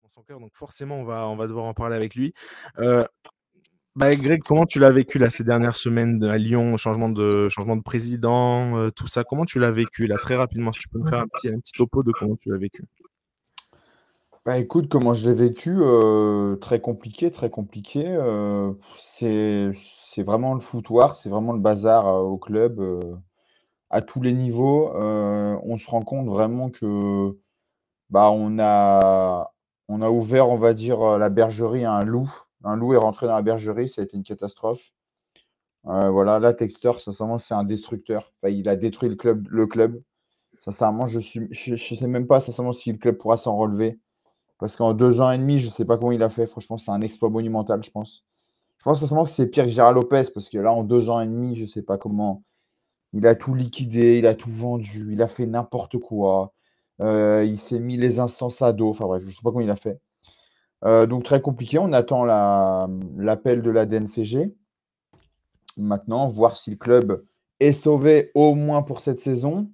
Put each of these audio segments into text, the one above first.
son cœur, donc forcément on va devoir en parler avec lui. Heu, Greg, comment tu l'as vécu là, ces dernières semaines à Lyon, changement de président, tout ça? Comment tu l'as vécu là, très rapidement, si tu peux me faire un petit topo de comment tu l'as vécu? Bah, écoute, comment je l'ai vécu, très compliqué, très compliqué, c'est vraiment le foutoir, c'est vraiment le bazar, au club, à tous les niveaux. On se rend compte vraiment que, bah, on a ouvert, on va dire, la bergerie à un loup. Un loup est rentré dans la bergerie, ça a été une catastrophe. Voilà, là, Textor, sincèrement, c'est un destructeur. Enfin, il a détruit le club. Sincèrement, je sais même pas sincèrement si le club pourra s'en relever. Parce qu'en 2 ans et demi, je ne sais pas comment il a fait. Franchement, c'est un exploit monumental, je pense. Je pense sincèrement que c'est pire que Gérard Lopez, parce que là, en 2 ans et demi, je ne sais pas comment. Il a tout liquidé, il a tout vendu, il a fait n'importe quoi. Il s'est mis les instances à dos. Enfin bref, je ne sais pas comment il a fait. Donc très compliqué. On attend l'appel de la DNCG. Maintenant, voir si le club est sauvé au moins pour cette saison.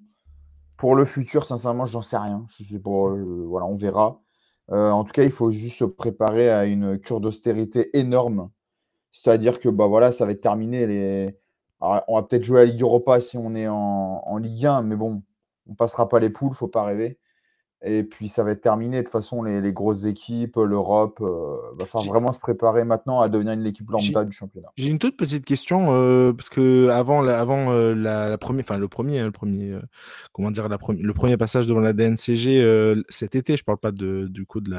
Pour le futur, sincèrement, j'en sais rien. Je sais pas, voilà, on verra. En tout cas, il faut juste se préparer à une cure d'austérité énorme. C'est-à-dire que, bah, voilà, ça va être terminé alors, on va peut-être jouer à la Ligue Europa si on est en Ligue 1, mais bon, on passera pas les poules, faut pas rêver. Et puis ça va être terminé. De toute façon, les grosses équipes, l'Europe, va falloir J'ai vraiment se préparer maintenant à devenir une équipe j'ai lambda du championnat. j'ai une toute petite question, parce qu'avant la première, enfin le premier, hein, comment dire, le premier passage devant la DNCG, cet été, je parle pas du coup d'il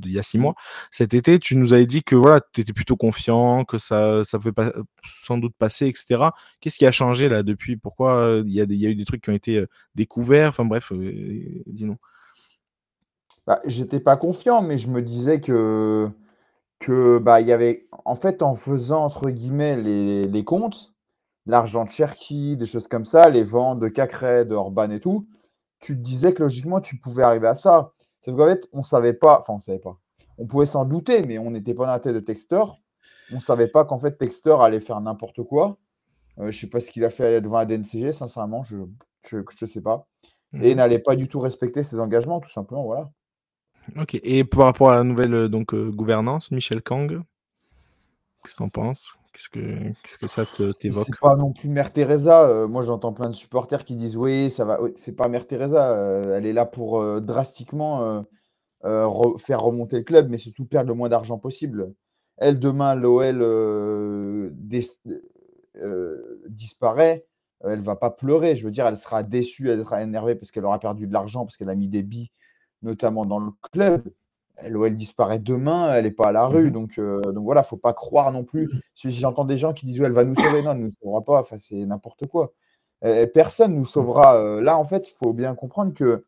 y a 6 mois. Cet été, tu nous avais dit que voilà, tu étais plutôt confiant, que ça pouvait pas, sans doute passer, etc. Qu'est-ce qui a changé là depuis? Pourquoi il y a eu des trucs qui ont été découverts? Enfin bref, dis-nous. Bah, j'étais pas confiant, mais je me disais que, bah, il y avait en fait, en faisant entre guillemets «les comptes», l'argent de Cherki, des choses comme ça, les ventes de Cacré, de Orban et tout, tu te disais que logiquement tu pouvais arriver à ça. Sauf qu'en fait, on savait pas, enfin on savait pas. On pouvait s'en douter, mais on n'était pas dans la tête de Textor. On savait pas qu'en fait Textor allait faire n'importe quoi. Je sais pas ce qu'il a fait devant la DNCG, sincèrement, je sais pas. Et Mhm. n'allait pas du tout respecter ses engagements, tout simplement, voilà. Ok. Et par rapport à la nouvelle gouvernance, Michel Kang, qu'est-ce que t'en penses? Qu'est-ce que ça t'évoque? C'est pas non plus Mère Teresa. Moi, j'entends plein de supporters qui disent: «Oui, ça va». Oui, c'est pas Mère Teresa, elle est là pour, drastiquement, faire remonter le club, mais surtout perdre le moins d'argent possible. Elle, demain, l'OL, disparaît, elle va pas pleurer. Je veux dire, elle sera déçue, elle sera énervée parce qu'elle aura perdu de l'argent, parce qu'elle a mis des billes, notamment dans le club. L'OL disparaît demain, elle est pas à la rue, Mhm. donc voilà, faut pas croire non plus. Si j'entends des gens qui disent: «Ouais, elle va nous sauver». Non, elle nous sauvera pas, enfin, c'est n'importe quoi. Personne nous sauvera, là, en fait, il faut bien comprendre que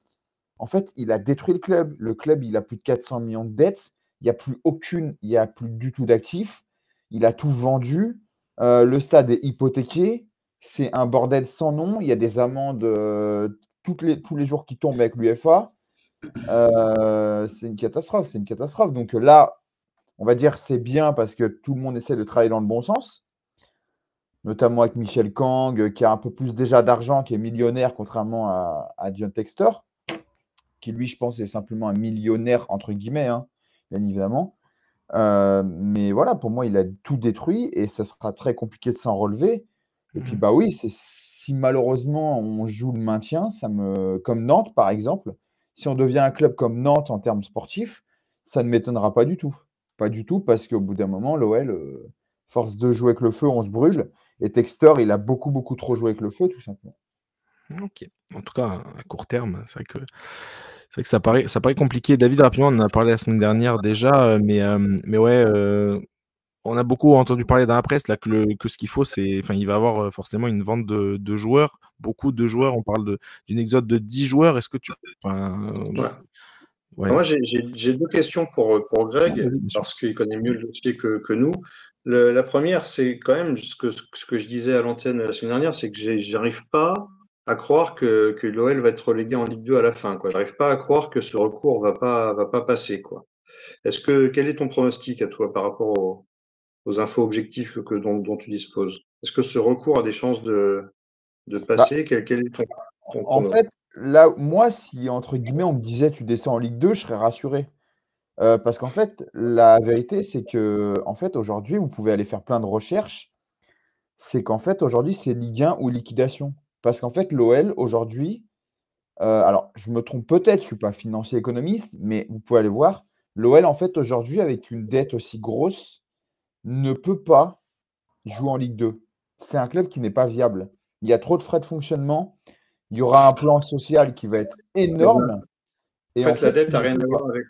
en fait, il a détruit le club. Le club, il a plus de 400 millions de dettes. Il y a plus du tout d'actifs. Il a tout vendu. Le stade est hypothéqué. C'est un bordel sans nom. Il y a des amendes, tous les jours qui tombent avec l'UEFA. C'est une catastrophe, c'est une catastrophe. Donc là, on va dire c'est bien parce que tout le monde essaie de travailler dans le bon sens, notamment avec Michel Kang, qui a un peu plus déjà d'argent, qui est millionnaire, contrairement à John Textor, qui lui, je pense, est simplement un millionnaire, entre guillemets, hein, bien évidemment. Mais voilà, pour moi, il a tout détruit et ça sera très compliqué de s'en relever. Et puis, Mhm. bah oui, si malheureusement on joue le maintien, comme Nantes, par exemple, si on devient un club comme Nantes en termes sportifs, ça ne m'étonnera pas du tout. Pas du tout, parce qu'au bout d'un moment, l'OL, force de jouer avec le feu, on se brûle. Et Textor, il a beaucoup, beaucoup trop joué avec le feu, tout simplement. Ok. En tout cas, à court terme, c'est vrai que ça paraît compliqué. David, rapidement, on en a parlé la semaine dernière déjà, mais ouais, on a beaucoup entendu parler dans la presse là que ce qu'il faut, enfin, il va y avoir forcément une vente de joueurs, beaucoup de joueurs. On parle d'une exode de 10 joueurs. Est-ce que enfin, Ouais. ouais, Moi, j'ai 2 questions pour non, Greg, vas-y, bien sûr. parce qu'il connaît mieux le dossier que nous. La première, c'est quand même ce que je disais à l'antenne la semaine dernière, c'est que j'arrive pas à croire que l'OL va être relégué en Ligue 2 à la fin, quoi. J'arrive pas à croire que ce recours va pas passer, quoi. Quel est ton pronostic à toi par rapport aux infos objectives dont tu disposes? Est-ce que ce recours a des chances de Bah, passer? Quel est ton en prono? fait, là, moi, si, entre guillemets, on me disait: «Tu descends en Ligue 2», je serais rassuré. Parce qu'en fait, la vérité, c'est que en fait, aujourd'hui, vous pouvez aller faire plein de recherches. C'est qu'en fait, aujourd'hui, c'est Ligue 1 ou liquidation. Parce qu'en fait, l'OL, aujourd'hui, alors je me trompe peut-être, je ne suis pas financier économiste, mais vous pouvez aller voir. L'OL, en fait, aujourd'hui, avec une dette aussi grosse, ne peut pas jouer en Ligue 2. C'est un club qui n'est pas viable. Il y a trop de frais de fonctionnement. Il y aura un plan social qui va être Eh ben, énorme. Et en en fait, la fait, dette il n'a ne rien peut à pas. voir avec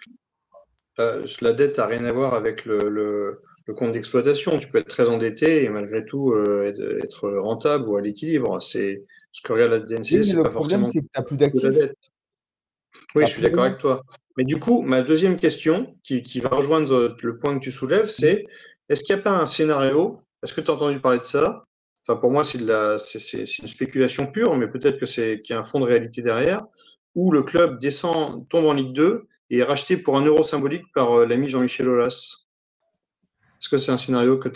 la dette a rien à voir avec le compte d'exploitation. Tu peux être très endetté et malgré tout être rentable ou à l'équilibre. C'est ce que regarde la Oui, DNCG, mais c'est le pas problème, forcément c'est que tu n'as plus que la d'actifs. dette. Oui, Tu n'as je suis plus d'accord rien. avec toi. Mais du coup, ma deuxième question, qui va rejoindre le point que tu soulèves, c'est est-ce qu'il n'y a pas un scénario? Est-ce que tu as entendu parler de ça? Enfin, pour moi, c'est une spéculation pure, mais peut-être que qu'il y a un fond de réalité derrière, où le club descend, tombe en Ligue 2 et est racheté pour 1 euro symbolique par l'ami Jean-Michel Aulas. Est-ce que c'est un scénario que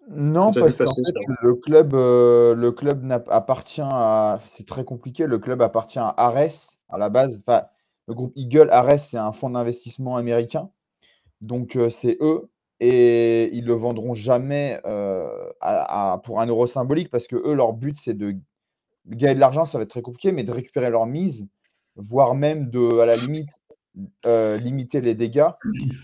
Non, tu as vu parce qu'en passer, fait, ça? le club appartient à. C'est très compliqué. Le club appartient à Ares à la base. Enfin, le groupe Eagle, Ares, c'est un fonds d'investissement américain. Donc, c'est eux. Et ils ne le vendront jamais pour 1 euro symbolique parce que eux, leur but, c'est de gagner de l'argent. Ça va être très compliqué, mais de récupérer leur mise, voire même à la limite, limiter les dégâts.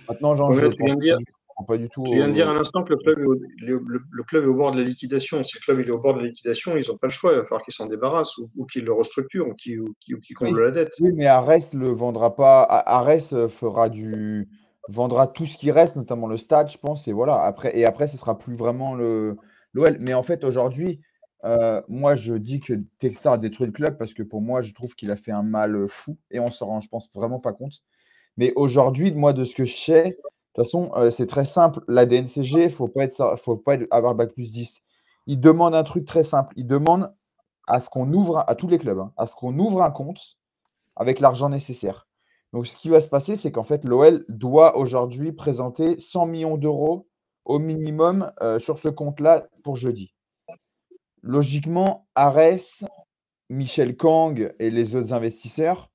Maintenant, Ouais, mais je là, ne pense pas du tout tu viens de dire à l'instant que le club est au bord de la liquidation. Si le club il est au bord de la liquidation, ils n'ont pas le choix. Il va falloir qu'ils s'en débarrassent ou qu'ils le restructurent ou qu'ils comblent Oui, la dette. oui, mais Arès le vendra pas. Arès vendra tout ce qui reste, notamment le stade, je pense. Et voilà. Après, ce sera plus vraiment l'OL. Mais en fait, aujourd'hui, moi, je dis que Textor a détruit le club parce que pour moi, je trouve qu'il a fait un mal fou et on s'en rend, je pense, vraiment pas compte. Mais aujourd'hui, moi, de ce que je sais, de toute façon, c'est très simple. La DNCG, faut pas avoir bac+10. Il demande un truc très simple. Il demande à ce qu'on ouvre, à tous les clubs, hein, à ce qu'on ouvre un compte avec l'argent nécessaire. Donc, ce qui va se passer, c'est qu'en fait, l'OL doit aujourd'hui présenter 100 millions d'euros au minimum sur ce compte-là pour jeudi. Logiquement, Ares, Michel Kang et les autres investisseurs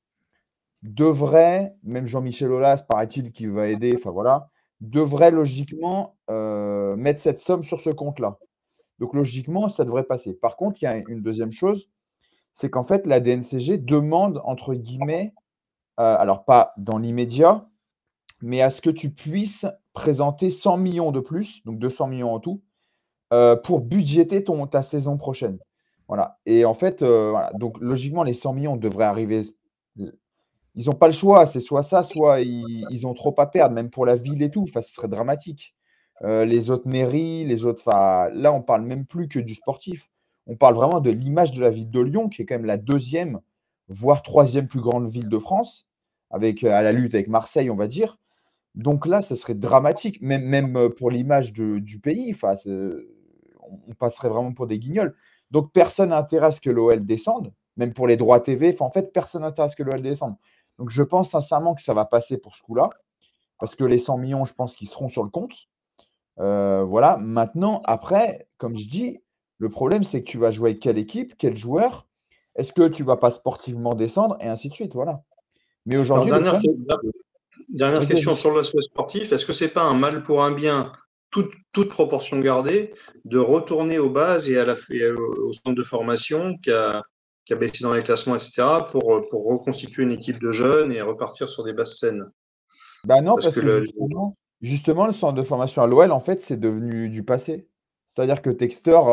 devraient, même Jean-Michel Aulas, paraît-il, qui va aider, enfin voilà, devraient logiquement mettre cette somme sur ce compte-là. Donc, logiquement, ça devrait passer. Par contre, il y a une deuxième chose, c'est qu'en fait, la DNCG demande, entre guillemets, alors pas dans l'immédiat, mais à ce que tu puisses présenter 100 millions de plus, donc 200 millions en tout, pour budgéter ta saison prochaine. Voilà. Et en fait, voilà. Donc logiquement, les 100 millions devraient arriver. Ils n'ont pas le choix. C'est soit ça, soit ils ont trop à perdre, même pour la ville et tout. Enfin, ce serait dramatique. Les autres mairies, les autres. Enfin, là, on parle même plus que du sportif. On parle vraiment de l'image de la ville de Lyon, qui est quand même la deuxième, voire troisième plus grande ville de France, avec à la lutte avec Marseille, on va dire. Donc là, ce serait dramatique, même pour l'image du pays. Enfin, on passerait vraiment pour des guignols. Donc personne n'intéresse que l'OL descende, même pour les droits TV. Enfin, en fait, personne n'intéresse que l'OL descende. Donc je pense sincèrement que ça va passer pour ce coup-là, parce que les 100 millions, je pense qu'ils seront sur le compte. Voilà. Maintenant, après, comme je dis, le problème, c'est que tu vas jouer avec quelle équipe, quel joueur. Est-ce que tu ne vas pas sportivement descendre et ainsi de suite. Voilà. Mais Alors, aujourd'hui, le problème, dernière vas-y, question vas-y. sur l'aspect sportif. Est-ce que c'est pas un mal pour un bien, toute proportion gardée, de retourner aux bases au centre de formation qui a baissé dans les classements, etc., pour reconstituer une équipe de jeunes et repartir sur des bases saines? Bah non, Parce parce que que justement, le centre de formation à l'OL, en fait, c'est devenu du passé. C'est-à-dire que Textor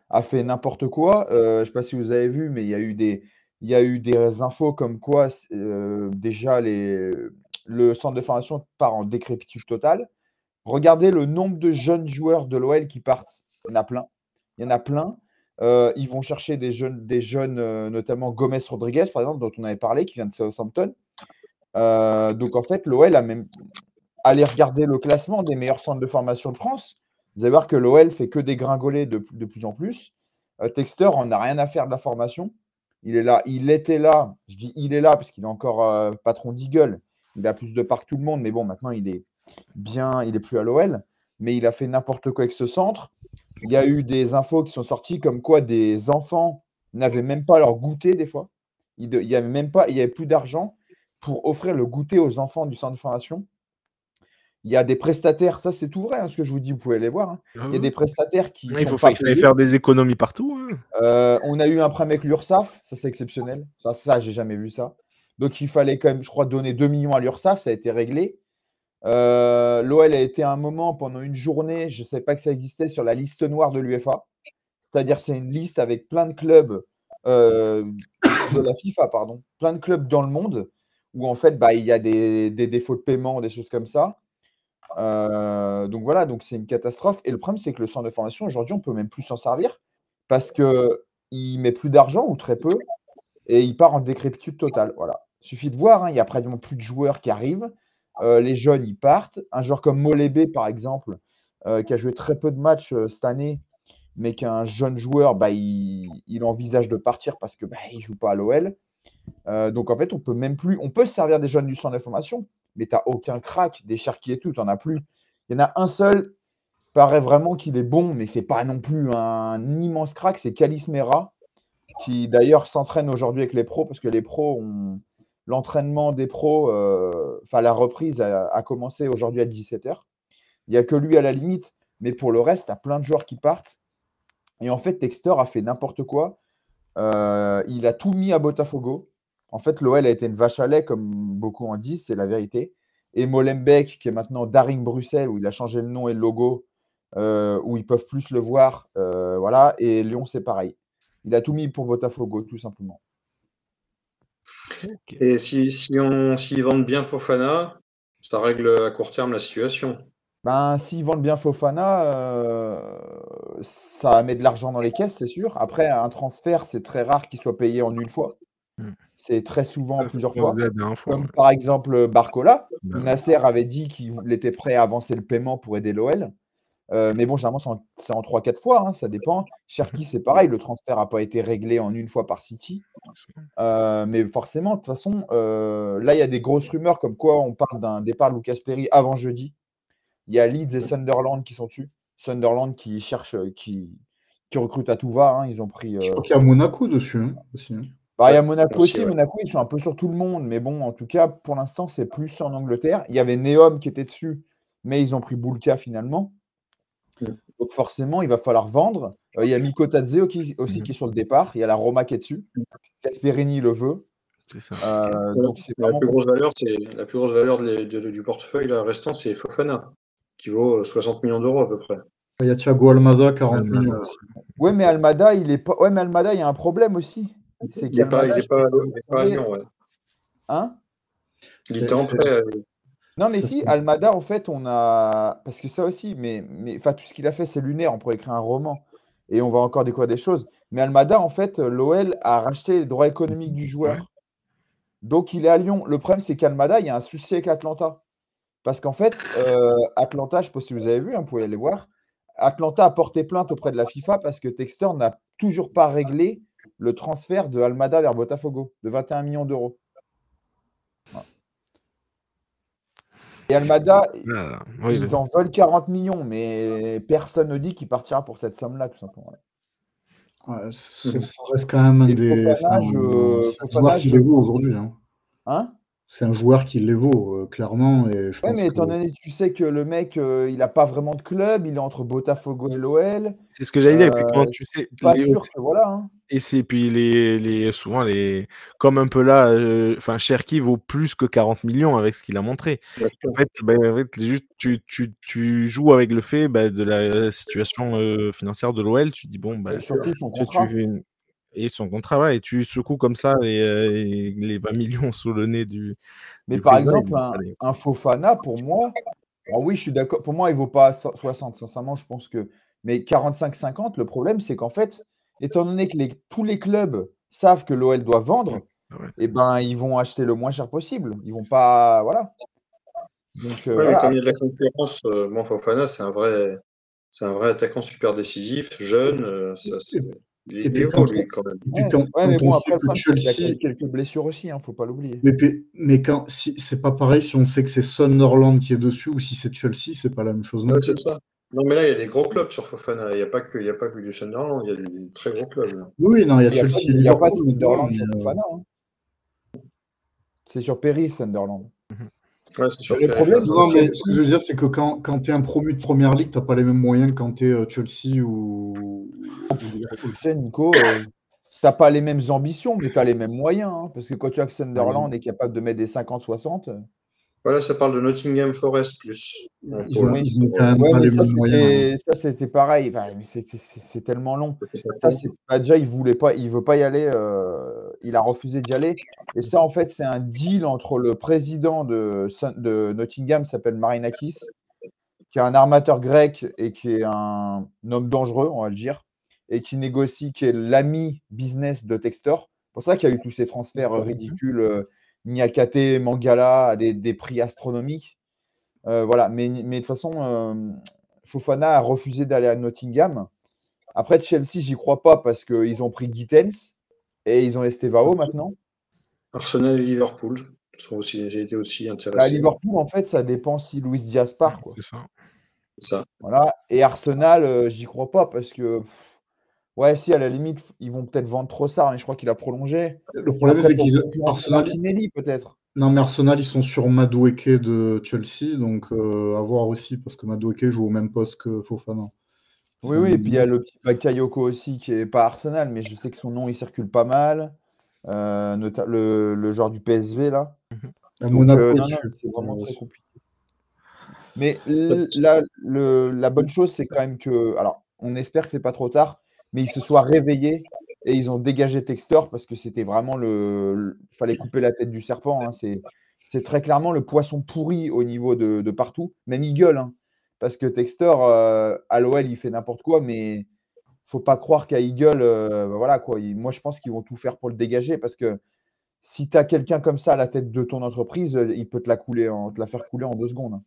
a fait n'importe quoi. Je ne sais pas si vous avez vu, mais il y a eu des infos comme quoi déjà le centre de formation part en décrépitude totale. Regardez le nombre de jeunes joueurs de l'OL qui partent. Il y en a plein. Il y en a plein. Ils vont chercher des jeunes, notamment Gomez Rodriguez, par exemple, dont on avait parlé, qui vient de Southampton. Donc en fait, l'OL a même allé regarder le classement des meilleurs centres de formation de France. Vous allez voir que l'OL fait que dégringoler de plus en plus. Texter, on n'a rien à faire de la formation. Il est là, il était là. Je dis il est là parce qu'il est encore patron d'Eagle. Il a plus de parts que tout le monde, mais bon, maintenant il est bien, il est plus à l'OL. Mais il a fait n'importe quoi avec ce centre. Il y a eu des infos qui sont sorties comme quoi des enfants n'avaient même pas leur goûter des fois. Il n'y avait même pas, il y avait plus d'argent. pour offrir le goûter aux enfants du centre de formation. Il y a des prestataires, ça c'est tout vrai, hein, ce que je vous dis, vous pouvez aller voir. Hein. Il y a des prestataires qui Il sont pas fallait payés. faire des économies partout. Hein. On a eu un problème avec l'URSSAF, ça c'est exceptionnel. Ça j'ai jamais vu ça. Donc il fallait quand même, je crois, donner 2 millions à l'URSSAF, ça a été réglé. L'OL a été à un moment, pendant une journée, je ne savais pas que ça existait, sur la liste noire de l'UEFA. C'est-à-dire c'est une liste avec plein de clubs de la FIFA, pardon, plein de clubs dans le monde où en fait il y a des défauts de paiement, des choses comme ça. Donc voilà, donc c'est une catastrophe. Et le problème, c'est que le centre de formation, aujourd'hui, on ne peut même plus s'en servir parce qu'il met plus d'argent ou très peu et il part en décrépitude totale. Voilà. Il suffit de voir, hein, il y a pratiquement plus de joueurs qui arrivent. Les jeunes, ils partent. Un joueur comme Molébé, par exemple, qui a joué très peu de matchs cette année, mais qu'un jeune joueur, il envisage de partir parce que il ne joue pas à l'OL. Donc en fait, on peut même plus. On peut se servir des jeunes du centre de formation, mais tu n'as aucun crack, des Cherki et tout, tu n'en as plus. Il y en a un seul, paraît vraiment qu'il est bon, mais c'est pas non plus un immense crack, c'est Kalis Mera, qui d'ailleurs s'entraîne aujourd'hui avec les pros, parce que les pros ont. L'entraînement des pros, la reprise a commencé aujourd'hui à 17h. Il n'y a que lui à la limite, mais pour le reste, tu as plein de joueurs qui partent. Et en fait, Textor a fait n'importe quoi. Il a tout mis à Botafogo. En fait, l'OL a été une vache à lait, comme beaucoup en disent, c'est la vérité. Et Molenbeek, qui est maintenant Daring Bruxelles, où il a changé le nom et le logo, où ils peuvent plus le voir. Voilà. Et Lyon, c'est pareil. Il a tout mis pour Botafogo, tout simplement. Okay. Et s'ils vendent bien Fofana, ça règle à court terme la situation. S'ils vendent bien Fofana, ça met de l'argent dans les caisses, c'est sûr. Après, un transfert, c'est très rare qu'il soit payé en une fois. C'est très souvent plusieurs fois. Comme par exemple Barcola, où Nasser avait dit qu'il était prêt à avancer le paiement pour aider l'OL. Mais bon, généralement, c'est en 3-4 fois, hein, ça dépend. Cherki, c'est pareil, le transfert n'a pas été réglé en une fois par City. Mais forcément, de toute façon, là, il y a des grosses rumeurs comme quoi on parle d'un départ de Lucas Perry avant jeudi. Il y a Leeds et Sunderland qui sont dessus. Sunderland qui cherche, qui recrute à tout va. Hein. Ils ont pris. Je crois qu'il y a Monaco dessus aussi. Hein. Il y a Monaco aussi. Ouais. Monaco, ils sont un peu sur tout le monde. Mais bon, en tout cas, pour l'instant, c'est plus en Angleterre. Il y avait Neom qui était dessus, mais ils ont pris Boulka finalement. Donc forcément, il va falloir vendre. Il y a Miko Tadze aussi qui est sur le départ. Il y a la Roma qui est dessus. Gasperini le veut. C'est ça. Donc c'est la plus grosse valeur, du portefeuille là, restant, c'est Fofana, qui vaut 60 millions d'euros à peu près. Il y a Thiago Almada, 40 millions aussi. Ouais, mais Almada, il est pas. Ouais, mais Almada, il y a un problème aussi. C'est qu'il n'est pas à Lyon. Ouais. Hein? Il était en prêt. Non, mais si, Almada, en fait, on a. Parce que ça aussi, mais tout ce qu'il a fait, c'est lunaire. On pourrait écrire un roman. Et on va encore découvrir des choses. Mais Almada, en fait, l'OL a racheté les droits économiques du joueur. Ouais. Donc, il est à Lyon. Le problème, c'est qu'Almada, il y a un souci avec Atlanta. Parce qu'en fait, Atlanta, je ne sais pas si vous avez vu, hein, vous pouvez aller voir. Atlanta a porté plainte auprès de la FIFA parce que Textor n'a toujours pas réglé le transfert de Almada vers Botafogo de 21 millions d'euros. Voilà. Et Almada, ils en veulent 40 millions, mais personne ne dit qu'il partira pour cette somme-là, tout simplement. Ouais, ça reste quand même un des. C'est un joueur qui les vaut aujourd'hui. Hein? C'est un joueur qui les vaut, clairement. Et je pense mais étant donné que tu sais que le mec, il n'a pas vraiment de club, il est entre Botafogo et l'OL. C'est ce que j'allais dire. Et puis quand tu sais, pas sûr que voilà. Hein. Et c'est puis souvent comme un peu là, Cherki vaut plus que 40 millions avec ce qu'il a montré. En fait, juste tu joues avec le fait de la situation financière de l'OL. Tu dis bon, surtout son contrat. Et son contrat, ouais, et tu secoues comme ça les 20 millions sous le nez du. Mais par exemple, un Fofana, pour moi, oui, je suis d'accord. Pour moi, il ne vaut pas 60. Sincèrement, je pense que. Mais 45-50, le problème, c'est qu'en fait, étant donné que tous les clubs savent que l'OL doit vendre, ils vont acheter le moins cher possible. Ils vont pas. Voilà. Donc, mais comme il y a de la concurrence, Fofana, c'est un vrai attaquant super décisif, jeune. Il est beau, lui, quand même. Mais bon, après, Chelsea... il y a quelques blessures aussi, il ne faut pas l'oublier. Mais c'est pas pareil si on sait que c'est Sunderland qui est dessus ou si c'est Chelsea, c'est pas la même chose. C'est ça. Non, mais là, il y a des gros clubs sur Fofana. Il n'y a pas que du Sunderland, il y a des très gros clubs. Là. Oui, non, il y a Chelsea. Il n'y a pas de Sunderland sur Fofana. Hein. C'est sur Perry, Sunderland. Ouais, c'est sûr Le que problème, Non, c'est mais que ce que je veux dire, c'est que quand tu es un promu de première ligue, tu n'as pas les mêmes moyens que quand tu es Chelsea ou Liverpool. tu sais, Nico, t'as pas les mêmes ambitions, mais tu as les mêmes moyens. Hein, parce que quand tu as que Sunderland est capable de mettre des 50-60. voilà, ça parle de Nottingham Forest plus. Donc, Ils ont, Oui, ils ont quand même ouais, pas mais les mêmes moyens. Hein. ça, c'était pareil. Enfin, mais c'est tellement long. Ça, ça, c'est déjà, il voulait pas, il veut pas y aller. Il a refusé d'y aller. Et ça, en fait, c'est un deal entre le président de Nottingham, qui s'appelle Marinakis, qui est un armateur grec et qui est un homme dangereux, on va le dire, et qui négocie, qui est l'ami business de Textor. C'est pour ça qu'il y a eu tous ces transferts ridicules, Niakate, Mangala, à des prix astronomiques. Voilà, mais de toute façon, Fofana a refusé d'aller à Nottingham. Après, Chelsea, j'y crois pas parce qu'ils ont pris Gittens et ils ont Estevao maintenant. Arsenal et Liverpool j'ai été aussi À intéressés. Liverpool, en fait, ça dépend si Luis Diaz part, quoi. C'est ça. Ça. Voilà. Et Arsenal, j'y crois pas parce que, ouais, si, à la limite, ils vont peut-être vendre Trossard, mais je crois qu'il a prolongé. Le problème, Après, c'est pour qu'ils concurrencer Arsenal, Martinelli, peut-être. non, mais Arsenal, ils sont sur Madueke de Chelsea, donc à voir aussi, parce que Madueke joue au même poste que Fofana. Oui, oui, et puis il y a le petit Bakayoko aussi qui est pas Arsenal, mais je sais que son nom il circule pas mal. Le joueur du PSV là. Donc, Monaco non, non, dessus. c'est vraiment très compliqué. Mais la bonne chose, c'est quand même que, alors, on espère que c'est pas trop tard, mais ils se soient réveillés et ils ont dégagé Textor parce que c'était vraiment fallait couper la tête du serpent. Hein. C'est très clairement le poisson pourri au niveau de partout. Même il gueule, hein, parce que Textor, à l'OL, il fait n'importe quoi, mais faut pas croire qu'à Eagle, voilà quoi. Moi, je pense qu'ils vont tout faire pour le dégager parce que si tu as quelqu'un comme ça à la tête de ton entreprise, il peut te la faire couler en 2 secondes. Hein.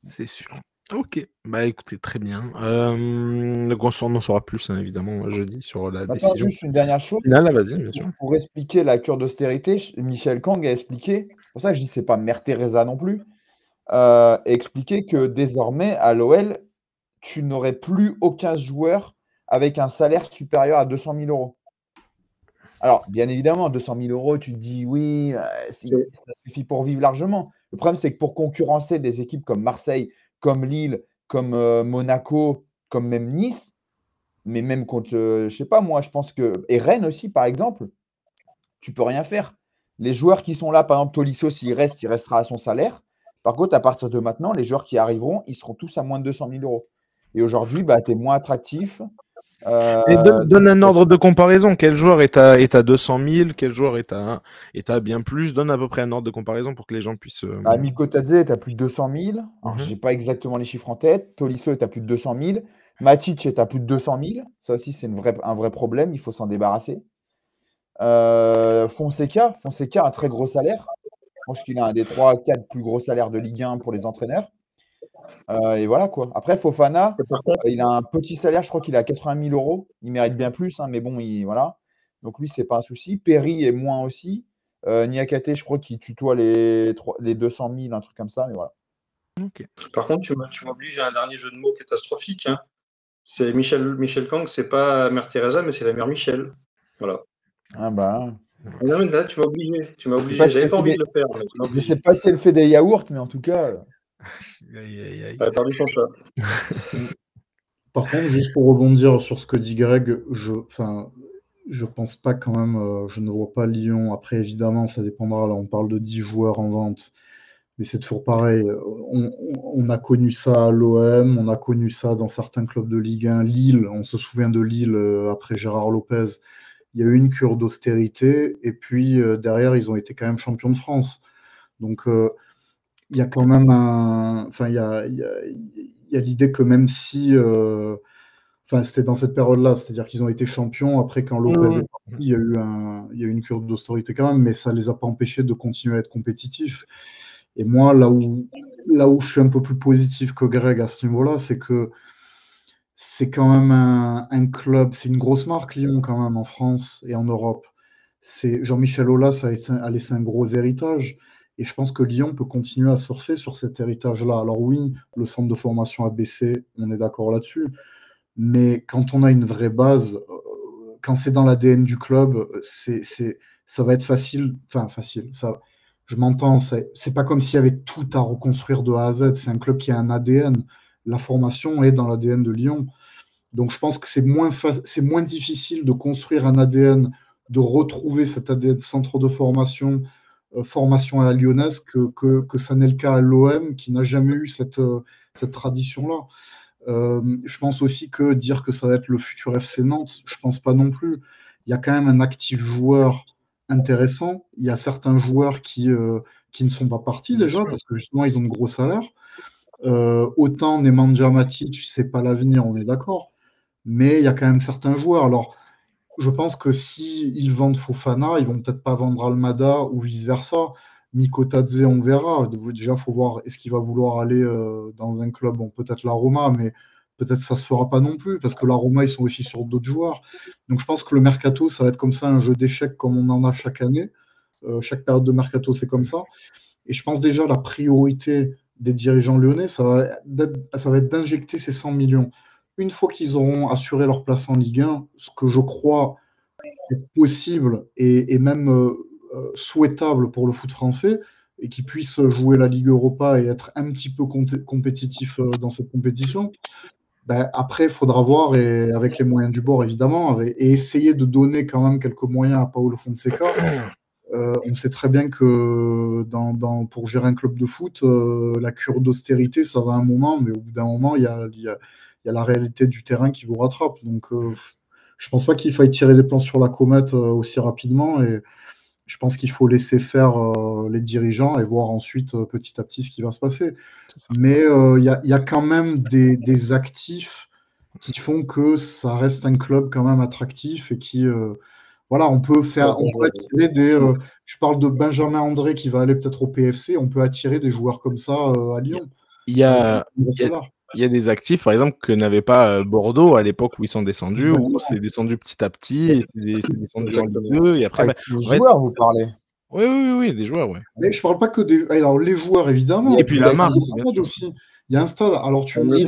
C'est sûr. Ok, bah écoutez, très bien. Donc on en saura plus, hein, évidemment, jeudi sur la Maintenant, décision. juste une dernière chose. Là, vas-y, bien sûr. Pour expliquer la cure d'austérité, Michel Kang a expliqué, c'est pour ça que je dis que ce n'est pas Mère Teresa non plus, a expliqué que désormais, à l'OL, tu n'aurais plus aucun joueur avec un salaire supérieur à 200 000 euros. Alors, bien évidemment, 200 000 euros, tu te dis oui, ça suffit pour vivre largement. Le problème, c'est que pour concurrencer des équipes comme Marseille, comme Lille, comme Monaco, comme même Nice, mais même contre, je sais pas moi, je pense que. Et Rennes aussi, par exemple, tu peux rien faire. Les joueurs qui sont là, par exemple, Tolisso, s'il reste, il restera à son salaire. Par contre, à partir de maintenant, les joueurs qui arriveront, ils seront tous à moins de 200 000 euros. Et aujourd'hui, bah, tu es moins attractif. Et donne un ordre de comparaison. Quel joueur est à 200 000? Quel joueur est à bien plus? Donne à peu près un ordre de comparaison pour que les gens puissent. Miko Tadze est à plus de 200 000. Alors, je n'ai pas exactement les chiffres en tête. Tolisso est à plus de 200 000. Matic est à plus de 200 000. Ça aussi, c'est un vrai problème. Il faut s'en débarrasser. Fonseca a un très gros salaire. Je pense qu'il a un des 3-4 plus gros salaires de Ligue 1 pour les entraîneurs. Et voilà quoi. Après, Fofana, il a un petit salaire, je crois qu'il a 80 000 euros. Il mérite bien plus, hein, mais bon, voilà. Donc lui, c'est pas un souci. Perry est moins aussi. Niakate, je crois qu'il tutoie les 200 000, un truc comme ça, mais voilà. Okay. Par contre, tu m'obliges à un dernier jeu de mots catastrophique. Hein. C'est Michel Kang, c'est pas Mère Teresa, mais c'est la Mère Michel. Voilà. Ah bah. Non, mais là, tu m'as obligé. J'avais pas envie de le faire. Je sais pas si elle fait des yaourts, mais en tout cas. Elle a perdu son chat. Par contre, juste pour rebondir sur ce que dit Greg, je pense pas quand même, je ne vois pas Lyon. Après, évidemment, ça dépendra. Là, on parle de 10 joueurs en vente, mais c'est toujours pareil. On a connu ça à l'OM, on a connu ça dans certains clubs de Ligue 1. Lille, on se souvient de Lille après Gérard Lopez. Il y a eu une cure d'austérité, et puis derrière, ils ont été quand même champions de France. Donc, il y a quand même il y a l'idée que même si. C'était dans cette période-là, c'est-à-dire qu'ils ont été champions. Après, quand Lopez est parti, il y a eu une cure d'austérité quand même, mais ça ne les a pas empêchés de continuer à être compétitifs. Et moi, là où je suis un peu plus positif que Greg à ce niveau-là, c'est que c'est quand même un club, c'est une grosse marque, Lyon, quand même, en France et en Europe. Jean-Michel Aulas a laissé un gros héritage. Et je pense que Lyon peut continuer à surfer sur cet héritage-là. Alors oui, le centre de formation a baissé, on est d'accord là-dessus. Mais quand on a une vraie base, quand c'est dans l'ADN du club, c'est ça va être facile. Enfin, facile. Ça, je m'entends. C'est pas comme s'il y avait tout à reconstruire de A à Z. C'est un club qui a un ADN. La formation est dans l'ADN de Lyon. Donc, je pense que c'est moins difficile de construire un ADN, de retrouver cet ADN centre de formation, formation à la lyonnaise, que ça n'est le cas à l'OM, qui n'a jamais eu cette tradition-là. Je pense aussi que dire que ça va être le futur FC Nantes, je pense pas non plus. Il y a quand même un actif joueur intéressant. Il y a certains joueurs qui ne sont pas partis Bien déjà, sûr. parce que justement, ils ont de gros salaires. Autant Nemanja Matic, c'est pas l'avenir, on est d'accord. Mais il y a quand même certains joueurs. Alors, je pense que s'ils vendent Fofana, ils vont peut-être pas vendre Almada ou vice-versa. Miko Tadze, on verra. Déjà, il faut voir est-ce qu'il va vouloir aller dans un club, bon, peut-être la Roma, mais peut-être ça se fera pas non plus, parce que la Roma, ils sont aussi sur d'autres joueurs. Donc je pense que le mercato, ça va être comme ça, un jeu d'échecs comme on en a chaque année. Chaque période de mercato, c'est comme ça. Et je pense déjà la priorité des dirigeants lyonnais, ça va être d'injecter ces 100 millions. Une fois qu'ils auront assuré leur place en Ligue 1, ce que je crois est possible et même souhaitable pour le foot français, et qu'ils puissent jouer la Ligue Europa et être un petit peu compétitif dans cette compétition, ben, après, il faudra voir, et avec les moyens du bord, évidemment, et essayer de donner quand même quelques moyens à Paulo Fonseca. On sait très bien que pour gérer un club de foot, la cure d'austérité, ça va un moment, mais au bout d'un moment, il y a la réalité du terrain qui vous rattrape. Donc, je pense pas qu'il faille tirer des plans sur la comète aussi rapidement, et je pense qu'il faut laisser faire les dirigeants et voir ensuite petit à petit ce qui va se passer. Mais il y a quand même des actifs qui font que ça reste un club quand même attractif et qui... voilà, on peut attirer je parle de Benjamin André qui va aller peut-être au PFC. On peut attirer des joueurs comme ça à Lyon. Il y a des actifs, par exemple, que n'avait pas Bordeaux à l'époque où ils sont descendus, où c'est descendu petit à petit, c'est descendu en Ligue 2, et après... les joueurs, vous parlez. Oui, des joueurs, ouais. Mais je parle pas que des... Alors, les joueurs, évidemment. Et puis la marque, aussi. Il y a un stade. Alors, tu me dis,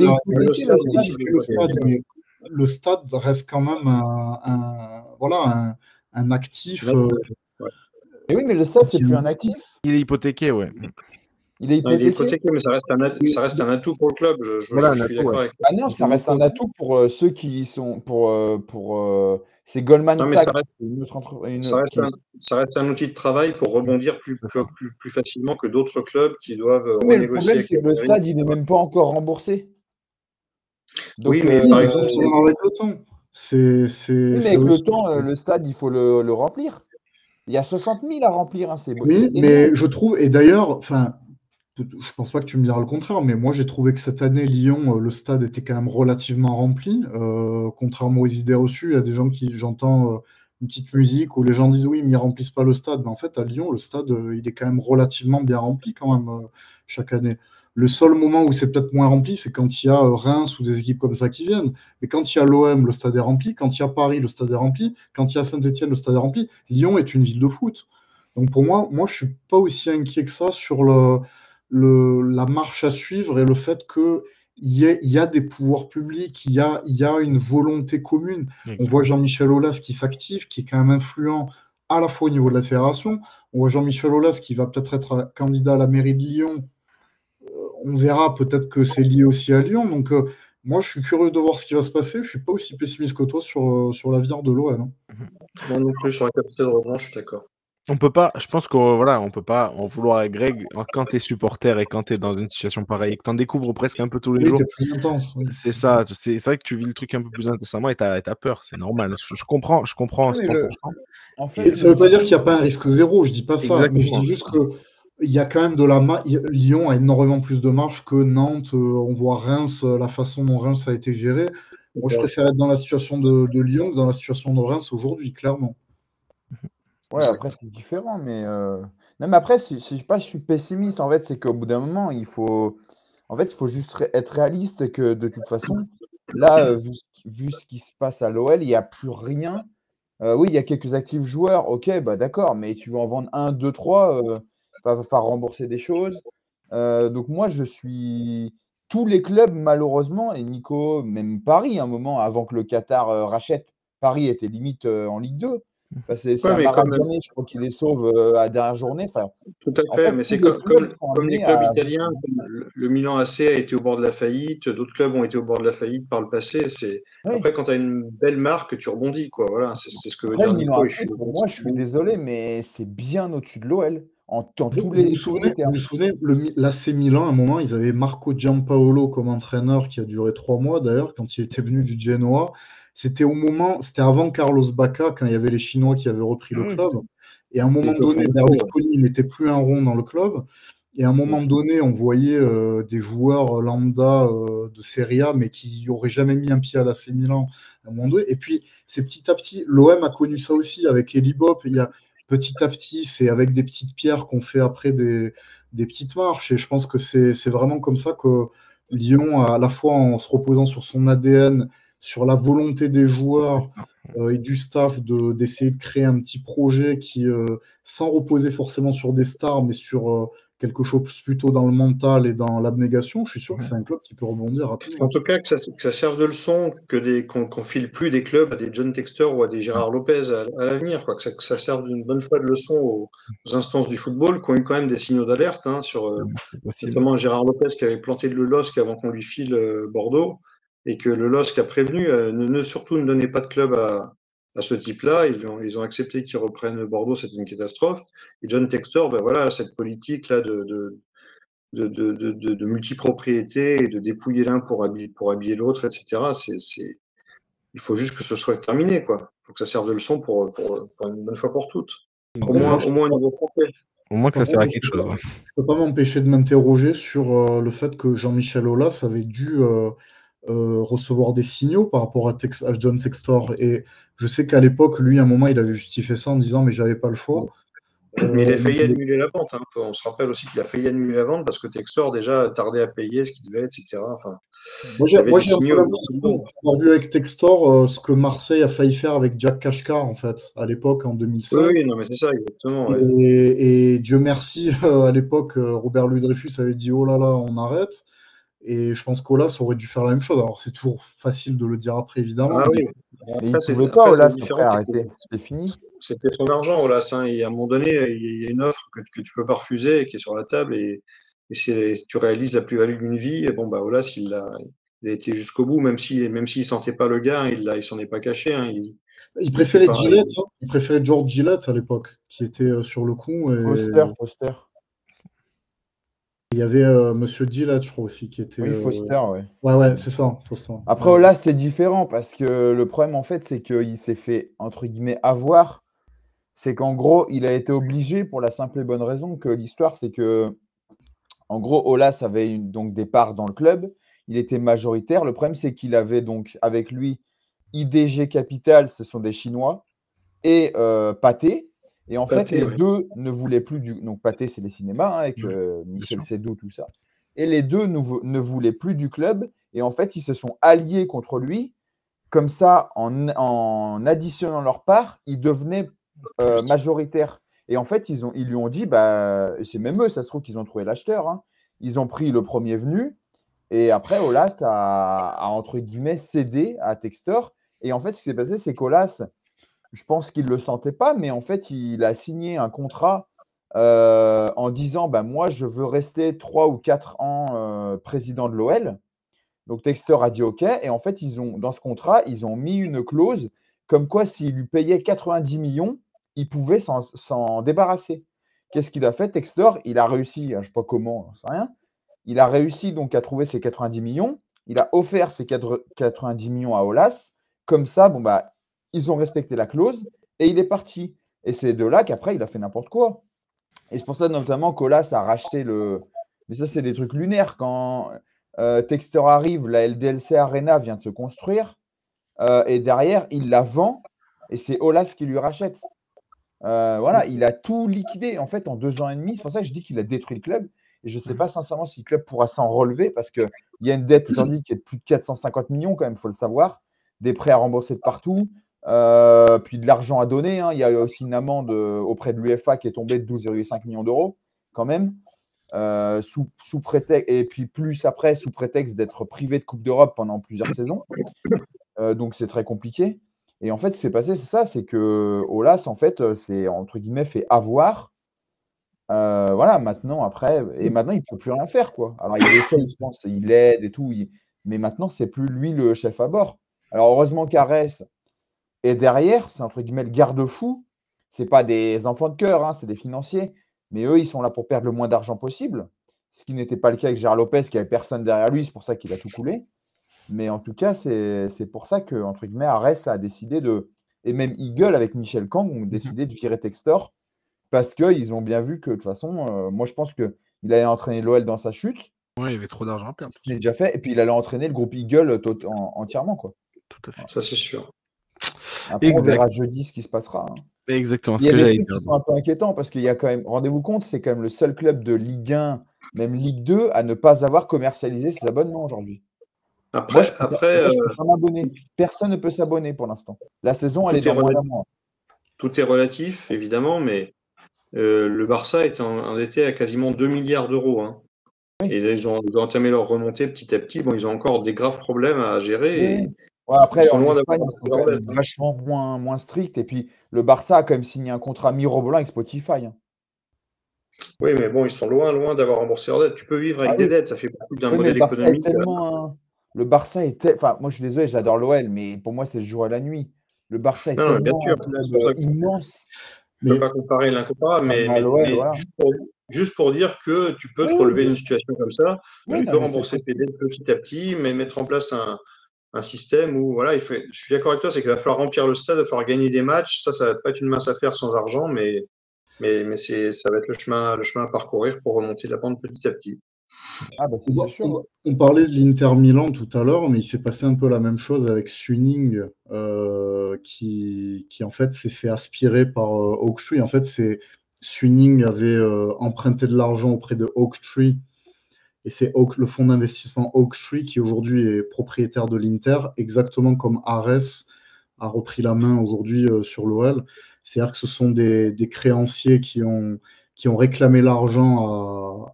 le stade reste quand même un actif. Et oui, mais le stade, c'est plus un actif. Il est hypothéqué, ouais. Il est hypothéqué, mais ça reste un atout pour le club. Je suis d'accord avec toi. Ah non, ça reste un atout pour ceux qui sont c'est Goldman Sachs. Ça reste un outil de travail pour rebondir plus facilement que d'autres clubs qui doivent mais le problème, c'est que le stade, il n'est même pas encore remboursé. Donc, oui, mais par exemple, avec le temps. Mais avec le temps, le stade, il faut le remplir. Il y a 60 000 à remplir. Oui, mais je trouve, et d'ailleurs, je pense pas que tu me diras le contraire, mais moi j'ai trouvé que cette année, Lyon, le stade était quand même relativement rempli. Contrairement aux idées reçues, il y a des gens j'entends une petite musique où les gens disent oui, mais ils remplissent pas le stade. Mais en fait, à Lyon, le stade, il est quand même relativement bien rempli quand même chaque année. Le seul moment où c'est peut-être moins rempli, c'est quand il y a Reims ou des équipes comme ça qui viennent. Mais quand il y a l'OM, le stade est rempli. Quand il y a Paris, le stade est rempli. Quand il y a Saint-Etienne, le stade est rempli. Lyon est une ville de foot. Donc pour moi, je suis pas aussi inquiet que ça sur la marche à suivre et le fait qu'il y a des pouvoirs publics, il y a une volonté commune. On voit Jean-Michel Aulas qui s'active, qui est quand même influent à la fois au niveau de la fédération. On voit Jean-Michel Aulas qui va peut-être être candidat à la mairie de Lyon. On verra, peut-être que c'est lié aussi à Lyon. Donc moi, je suis curieux de voir ce qui va se passer. Je ne suis pas aussi pessimiste que toi sur l'avenir de l'OM. Moi non plus, sur la capacité de rebond, je suis d'accord. On peut pas, je pense on peut pas en vouloir à Greg quand tu es supporter et quand tu es dans une situation pareille et que tu en découvres presque un peu tous les jours. Plus intense, oui. C'est ça, c'est vrai que tu vis le truc un peu plus intensément et tu as peur, c'est normal. Je comprends. En fait, ça veut pas dire qu'il n'y a pas un risque zéro, je dis pas ça. Exactement. Mais je dis juste que il y a quand même Lyon a énormément plus de marge que Nantes. On voit Reims, la façon dont Reims a été géré. Moi, je préfère être dans la situation de Lyon que dans la situation de Reims aujourd'hui, clairement. Ouais, après, c'est différent, mais non, mais après, je suis pessimiste. En fait, c'est qu'au bout d'un moment, il faut juste être réaliste que de toute façon, là, vu ce qui se passe à l'OL, il n'y a plus rien. Oui, il y a quelques actifs joueurs, ok, bah d'accord, mais tu veux en vendre 1, 2, 3, va falloir rembourser des choses. Donc moi, tous les clubs, malheureusement, et Nico, même Paris, à un moment, avant que le Qatar rachète, Paris était limite en Ligue 2. Enfin, c'est Ouais, un mais comme, Maradona, je crois qu'il les sauve à la dernière journée. Enfin, tout à en fait, fait, mais tous c'est les clubs sont comme les amenés clubs à... italiens, comme le Milan AC a été au bord de la faillite, d'autres clubs ont été au bord de la faillite par le passé. Oui. Après, quand tu as une belle marque, tu rebondis, quoi. Voilà, c'est ce que veut Après, dire le Milan Nico. Et je AC, suis pour moi, je suis désolé, mais c'est bien au-dessus de l'OL dans Vous tous vous les vous termes. souvenez, l'AC Milan, à un moment, ils avaient Marco Giampaolo comme entraîneur qui a duré 3 mois d'ailleurs, quand il était venu du Genoa. C'était avant Carlos Bacca, quand il y avait les Chinois qui avaient repris le club. Et à un moment C'était au fond donné, du trou, ouais. Berlusconi n'était plus un rond dans le club. Et à un moment donné, on voyait des joueurs lambda de Serie A, mais qui n'auraient jamais mis un pied à l'AC Milan à un moment donné. Et puis, c'est petit à petit, l'OM a connu ça aussi avec Eli Bopp. Petit à petit, c'est avec des petites pierres qu'on fait après des petites marches. Et je pense que c'est vraiment comme ça que Lyon, à la fois en se reposant sur son ADN, sur la volonté des joueurs et du staff d'essayer de créer un petit projet qui, sans reposer forcément sur des stars, mais sur quelque chose plutôt dans le mental et dans l'abnégation, je suis sûr que c'est un club qui peut rebondir rapidement. En tout cas, que ça serve de leçon, qu'on file plus des clubs à des John Textor ou à des Gérard Lopez à l'avenir, quoi. Que ça serve d'une bonne fois de leçon aux instances du football qui ont eu quand même des signaux d'alerte, hein, C'est possible. notamment Gérard Lopez qui avait planté le LOSC avant qu'on lui file Bordeaux, et que le LOSC a prévenu, surtout ne donnez pas de club à ce type-là. Ils ont accepté qu'ils reprennent Bordeaux, c'était une catastrophe. Et John Textor, ben voilà, cette politique-là de multipropriété et de dépouiller l'un pour habiller l'autre, etc. Il faut juste que ce soit terminé, quoi. Il faut que ça serve de leçon pour une bonne fois pour toutes. Au moins au niveau français. Au moins que ça Par sert à contre, quelque chose. Ouais. je ne peux pas m'empêcher de m'interroger sur le fait que Jean-Michel Aulas avait dû recevoir des signaux par rapport à John Textor. Et je sais qu'à l'époque, lui, à un moment, il avait justifié ça en disant mais j'avais pas le choix. Mais il a failli annuler la vente. Hein. On se rappelle aussi qu'il a failli annuler la vente parce que Textor déjà tardait à payer ce qu'il devait, etc. Enfin, Moi, il y j'ai avait des un peu signaux. l'impression d'avoir vu avec Textor ce que Marseille a failli faire avec Jack Kashkar, en fait, à l'époque, en 2005. Oui, non, mais c'est ça, exactement. Ouais. Et Dieu merci, à l'époque, Robert Louis Dreyfus avait dit oh là là, on arrête. Et je pense qu'Olas aurait dû faire la même chose. Alors, c'est toujours facile de le dire après, évidemment. Ah oui. Mais il ne pouvait pas, Olas, après arrêter. C'était fini. C'était son argent, Olas. Hein, et à un moment donné, il y a une offre que tu ne peux pas refuser et qui est sur la table. Et si tu réalises la plus-value d'une vie, bon, bah, Olas, il a été jusqu'au bout, même s'il ne sentait pas le gars, il s'en est pas caché. Hein, il préférait Gillette, hein. Il préférait George Gillette à l'époque, qui était sur le coup. Et... Foster. Il y avait Monsieur Gillette, je crois aussi, qui était. Oui, Foster, oui. Ouais, c'est ça. Foster. Après, Olas, c'est différent parce que le problème, en fait, c'est qu'il s'est fait, entre guillemets, avoir. C'est qu'en gros, il a été obligé pour la simple et bonne raison que l'histoire, c'est que, en gros, Olas avait donc des parts dans le club. Il était majoritaire. Le problème, c'est qu'il avait donc avec lui IDG Capital, ce sont des Chinois, et Pathé. Et en fait, les deux ne voulaient plus du. Donc, Pathé, c'est les cinémas, hein, avec Michel Seydoux, tout ça. Et les deux ne voulaient plus du club. Et en fait, ils se sont alliés contre lui. Comme ça, en additionnant leurs parts, ils devenaient majoritaires. Et en fait, ils lui ont dit, bah, c'est même eux, ça se trouve qu'ils ont trouvé l'acheteur. Hein. Ils ont pris le premier venu. Et après, Olas a entre guillemets cédé à Textor. Et en fait, ce qui s'est passé, c'est qu'Olas, je pense qu'il ne le sentait pas, mais en fait, il a signé un contrat en disant bah, moi, je veux rester 3 ou 4 ans président de l'OL. Donc, Textor a dit OK. Et en fait, dans ce contrat, ils ont mis une clause comme quoi, s'il lui payait 90 millions, il pouvait s'en débarrasser. Qu'est-ce qu'il a fait, Textor? Il a réussi, je ne sais pas comment, je ne sais rien. Il a réussi donc à trouver ses 90 millions. Il a offert ses 90 millions à Olas. Comme ça, bon, bah, ils ont respecté la clause et il est parti. Et c'est de là qu'après, il a fait n'importe quoi. Et c'est pour ça notamment qu'Olas a racheté le… Mais ça, c'est des trucs lunaires. Quand Textor arrive, la LDLC Arena vient de se construire. Et derrière, il la vend. Et c'est Olas qui lui rachète. Voilà, il a tout liquidé en fait en 2 ans et demi. C'est pour ça que je dis qu'il a détruit le club. Et je ne sais pas sincèrement si le club pourra s'en relever parce qu'il y a une dette aujourd'hui qui est de plus de 450 millions quand même, il faut le savoir. Des prêts à rembourser de partout. Puis de l'argent à donner. Hein. Il y a aussi une amende auprès de l'UEFA qui est tombée de 12,5 millions d'euros quand même. Sous prétexte, et puis plus après, sous prétexte d'être privé de Coupe d'Europe pendant plusieurs saisons. Donc c'est très compliqué. Et en fait, ce qui s'est passé, c'est ça, c'est que Aulas, en fait, c'est entre guillemets fait avoir. Voilà, maintenant, maintenant, il peut plus rien faire, quoi. Alors, il essaye, je pense, il aide et tout, mais maintenant, c'est plus lui le chef à bord. Alors, heureusement qu'Arès est derrière, c'est entre guillemets le garde-fou. C'est pas des enfants de cœur, hein, c'est des financiers. Mais eux, ils sont là pour perdre le moins d'argent possible. Ce qui n'était pas le cas avec Gérard Lopez, qui avait personne derrière lui, c'est pour ça qu'il a tout coulé. Mais en tout cas, c'est pour ça que, entre guillemets, Arès a décidé de. Et même Eagle avec Michel Kang ont décidé de virer Textor parce qu'ils ont bien vu que, de toute façon, moi je pense qu'il allait entraîner l'OL dans sa chute. Ouais, il y avait trop d'argent à C'est perdre. ce qu'il a déjà fait. Et puis il allait entraîner le groupe Eagle entièrement, quoi. Tout à fait. Ça, c'est sûr. Après, on verra jeudi ce qui se passera. Hein. Exactement Il ce y a que des j'allais trucs dire. qui sont un peu inquiétants parce qu'il y a quand même, rendez-vous compte, c'est quand même le seul club de Ligue 1, même Ligue 2, à ne pas avoir commercialisé ses abonnements aujourd'hui. Moi, je peux pas m'abonner. Personne ne peut s'abonner pour l'instant. La saison, elle est dans moins d'un mois. Tout est relatif, évidemment, mais le Barça est endetté à quasiment 2 milliards d'euros. Hein. Oui. Et là, ils ont entamé leur remontée petit à petit. Bon, ils ont encore des graves problèmes à gérer. Oui. Ouais, après, en Espagne, ils sont quand même vachement moins stricts. Et puis, le Barça a quand même signé un contrat mirobolant avec Spotify. Hein. Oui, mais bon, ils sont loin d'avoir remboursé leurs dettes. Tu peux vivre avec des dettes, ça fait partie d'un modèle économique. Le Barça est Enfin, moi, je suis désolé, j'adore l'OL, mais pour moi, c'est le jour et la nuit. Le Barça est tellement un club immense. Je ne peux pas comparer l'incomparable, mais voilà. juste pour dire que tu peux te relever d'une situation comme ça, tu peux rembourser tes dettes petit à petit, mais mettre en place un système où, voilà, je suis d'accord avec toi, c'est qu'il va falloir remplir le stade, il va falloir gagner des matchs. Ça va pas être une mince affaire sans argent, mais ça va être le chemin à parcourir pour remonter la pente petit à petit. Ah bah c'est sûr. On parlait de l'Inter Milan tout à l'heure, mais il s'est passé un peu la même chose avec Suning, qui en fait s'est fait aspirer par Oaktree. En fait, Suning avait emprunté de l'argent auprès de Oaktree, et c'est le fonds d'investissement Oaktree qui aujourd'hui est propriétaire de l'Inter, exactement comme Ares a repris la main aujourd'hui sur l'OL. C'est-à-dire que ce sont des créanciers qui ont réclamé l'argent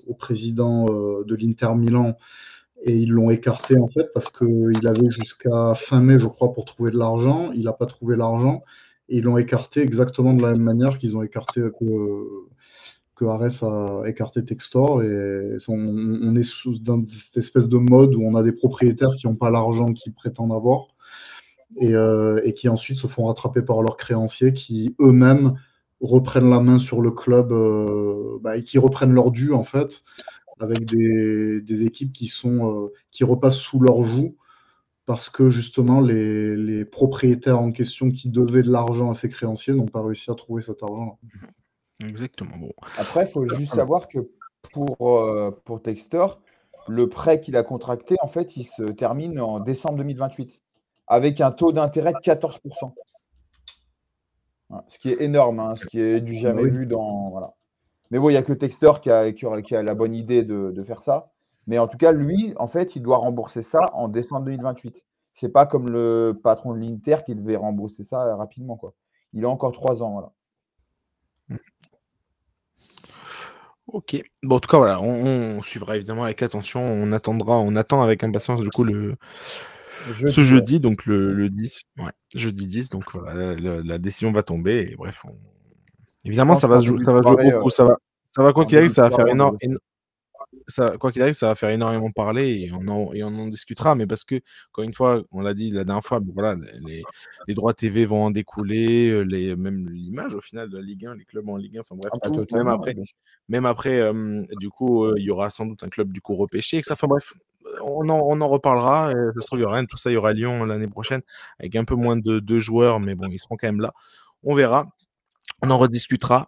au président de l'Inter Milan, et ils l'ont écarté en fait parce qu'il avait jusqu'à fin mai, je crois, pour trouver de l'argent. Il n'a pas trouvé l'argent et ils l'ont écarté exactement de la même manière qu'ils ont écarté que Ares a écarté Textor. Et on est dans cette espèce de mode où on a des propriétaires qui n'ont pas l'argent qu'ils prétendent avoir et qui ensuite se font rattraper par leurs créanciers qui eux-mêmes reprennent la main sur le club et qui reprennent leur dû en fait, avec des équipes qui repassent sous leur joug parce que justement les propriétaires en question qui devaient de l'argent à ces créanciers n'ont pas réussi à trouver cet argent. Exactement. Bon. Après, il faut juste savoir que pour Textor, le prêt qu'il a contracté, en fait, il se termine en décembre 2028 avec un taux d'intérêt de 14%. Ce qui est énorme, hein, ce qui est du jamais vu dans. Voilà. Mais bon, il n'y a que Textor qui a la bonne idée de faire ça. Mais en tout cas, lui, en fait, il doit rembourser ça en décembre 2028. C'est pas comme le patron de l'Inter qui devait rembourser ça rapidement, quoi. Il a encore 3 ans, voilà. Ok. Bon, en tout cas, voilà, on suivra évidemment avec attention. On attend avec impatience du coup ce jeudi, donc le 10. Ouais, jeudi 10. Donc voilà, la décision va tomber. Et bref, évidemment, ça va jouer beaucoup. Ça va quoi qu'il arrive, ça va faire énorme. Quoi qu'il arrive, ça va faire énormément parler et on en discutera. Mais parce que, encore une fois, on l'a dit la dernière fois, voilà, les droits TV vont en découler, même l'image au final de la Ligue 1, les clubs en Ligue 1, enfin bref, même après, du coup, il y aura sans doute un club du coup repêché. Enfin bref, on en reparlera. Ça se trouve, il y aura rien de tout ça. Il y aura Lyon l'année prochaine avec un peu moins de joueurs, mais bon, ils seront quand même là. On verra. On en rediscutera.